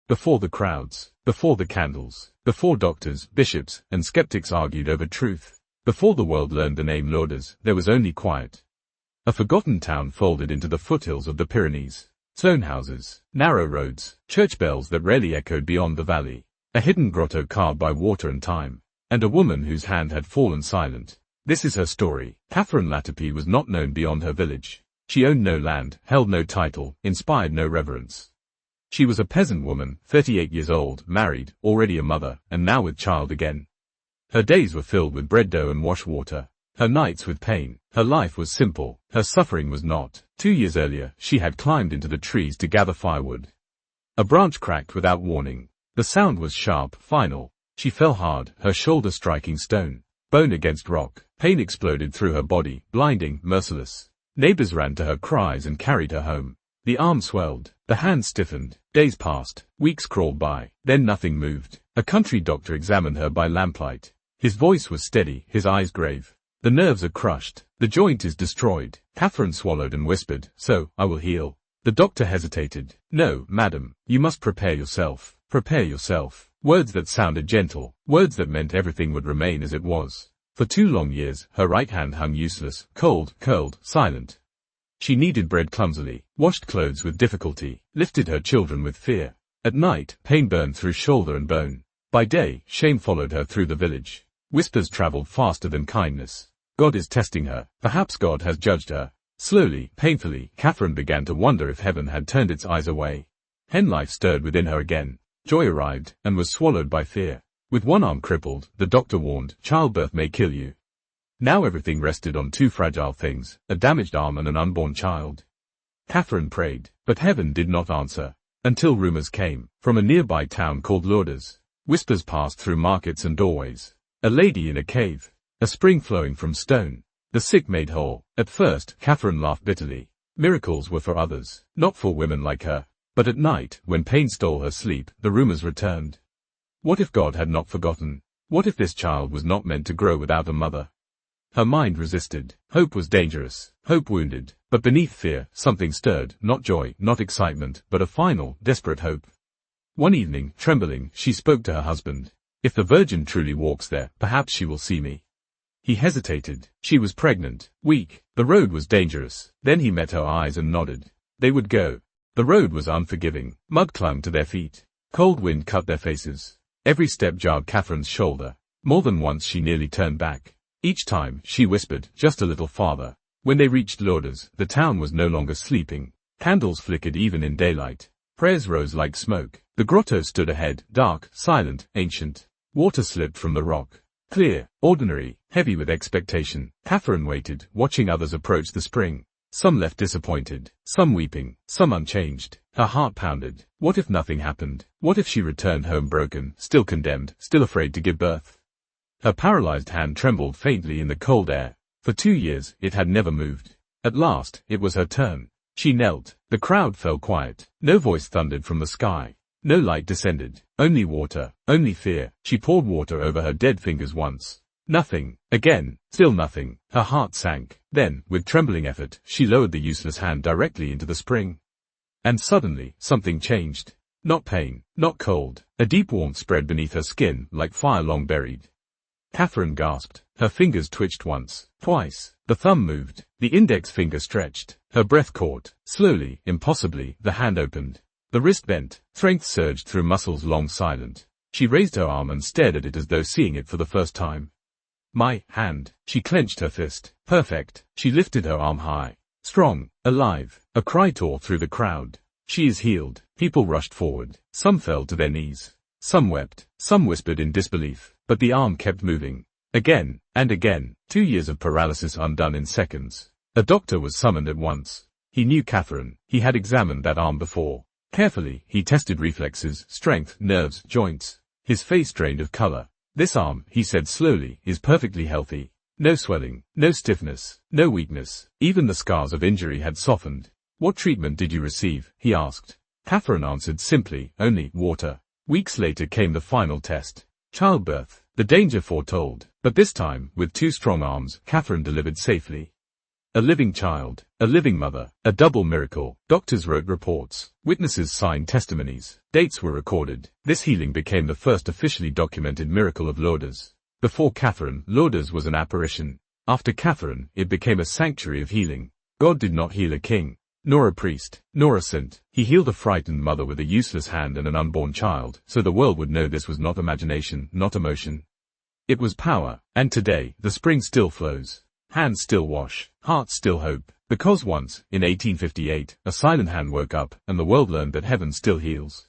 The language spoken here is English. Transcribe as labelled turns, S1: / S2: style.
S1: Before the crowds, before the candles, before doctors, bishops, and skeptics argued over truth, before the world learned the name Lourdes, there was only quiet. A forgotten town folded into the foothills of the Pyrenees. Stone houses, narrow roads, church bells that rarely echoed beyond the valley, a hidden grotto carved by water and time, and a woman whose hand had fallen silent. This is her story. Catherine Latapie was not known beyond her village. She owned no land, held no title, inspired no reverence. She was a peasant woman, 38 years old, married, already a mother, and now with child again. Her days were filled with bread dough and wash water. Her nights with pain. Her life was simple. Her suffering was not. 2 years earlier, she had climbed into the trees to gather firewood. A branch cracked without warning. The sound was sharp, final. She fell hard, her shoulder striking stone. Bone against rock. Pain exploded through her body, blinding, merciless. Neighbors ran to her cries and carried her home. The arm swelled. The hand stiffened. Days passed. Weeks crawled by. Then nothing moved. A country doctor examined her by lamplight. His voice was steady, his eyes grave. The nerves are crushed. The joint is destroyed. Catherine swallowed and whispered, "So, I will heal." The doctor hesitated. "No, madam, you must prepare yourself. Prepare yourself." Words that sounded gentle. Words that meant everything would remain as it was. For 2 long years, her right hand hung useless, cold, curled, silent. She kneaded bread clumsily, washed clothes with difficulty, lifted her children with fear. At night, pain burned through shoulder and bone. By day, shame followed her through the village. Whispers traveled faster than kindness. God is testing her. Perhaps God has judged her. Slowly, painfully, Catherine began to wonder if heaven had turned its eyes away. Hen life stirred within her again. Joy arrived, and was swallowed by fear. With one arm crippled, the doctor warned, "Childbirth may kill you." Now everything rested on 2 fragile things, a damaged arm and an unborn child. Catherine prayed, but heaven did not answer. Until rumors came, from a nearby town called Lourdes. Whispers passed through markets and doorways. A lady in a cave. A spring flowing from stone. The sick made whole. At first, Catherine laughed bitterly. Miracles were for others, not for women like her. But at night, when pain stole her sleep, the rumors returned. What if God had not forgotten? What if this child was not meant to grow without a mother? Her mind resisted. Hope was dangerous. Hope wounded. But beneath fear, something stirred, not joy, not excitement, but a final, desperate hope. One evening, trembling, she spoke to her husband. "If the Virgin truly walks there, perhaps she will see me." He hesitated. She was pregnant, weak. The road was dangerous. Then he met her eyes and nodded. They would go. The road was unforgiving. Mud clung to their feet. Cold wind cut their faces. Every step jarred Catherine's shoulder. More than once she nearly turned back. Each time, she whispered, "Just a little farther." When they reached Lourdes, the town was no longer sleeping. Candles flickered even in daylight. Prayers rose like smoke. The grotto stood ahead, dark, silent, ancient. Water slipped from the rock. Clear, ordinary, heavy with expectation. Catherine waited, watching others approach the spring. Some left disappointed, some weeping, some unchanged. Her heart pounded. What if nothing happened? What if she returned home broken, still condemned, still afraid to give birth? Her paralyzed hand trembled faintly in the cold air. For 2 years, it had never moved. At last, it was her turn. She knelt. The crowd fell quiet. No voice thundered from the sky. No light descended. Only water. Only fear. She poured water over her dead fingers once. Nothing. Again. Still nothing. Her heart sank. Then, with trembling effort, she lowered the useless hand directly into the spring. And suddenly, something changed. Not pain. Not cold. A deep warmth spread beneath her skin, like fire long buried. Catherine gasped. Her fingers twitched once, twice. The thumb moved. The index finger stretched. Her breath caught. Slowly, impossibly, the hand opened. The wrist bent. Strength surged through muscles long silent. She raised her arm and stared at it as though seeing it for the first time. My hand. She clenched her fist. Perfect. She lifted her arm high. Strong. Alive. A cry tore through the crowd. She is healed. People rushed forward. Some fell to their knees. Some wept. Some whispered in disbelief. But the arm kept moving. Again, and again. 2 years of paralysis undone in seconds. A doctor was summoned at once. He knew Catherine. He had examined that arm before. Carefully, he tested reflexes, strength, nerves, joints. His face drained of color. "This arm," he said slowly, "is perfectly healthy. No swelling, no stiffness, no weakness. Even the scars of injury had softened." "What treatment did you receive?" he asked. Catherine answered simply, "Only water." Weeks later came the final test. Childbirth. The danger foretold. But this time, with 2 strong arms, Catherine delivered safely. A living child, a living mother, a double miracle. Doctors wrote reports. Witnesses signed testimonies. Dates were recorded. This healing became the first officially documented miracle of Lourdes. Before Catherine, Lourdes was an apparition. After Catherine, it became a sanctuary of healing. God did not heal a king, nor a priest, nor a saint. He healed a frightened mother with a useless hand and an unborn child, so the world would know this was not imagination, not emotion. It was power, and today, the spring still flows. Hands still wash, hearts still hope, because once, in 1858, a silent hand woke up, and the world learned that heaven still heals.